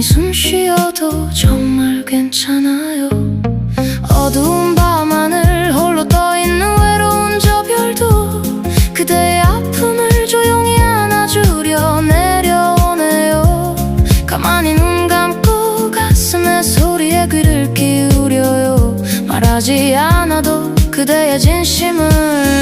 숨 쉬어도 정말 괜찮아요. 어두운 밤하늘 홀로 떠있는 외로운 저 별도 그대의 아픔을 조용히 안아주려 내려오네요. 가만히 눈 감고 가슴의 소리에 귀를 기울여요. 말하지 않아도 그대의 진심을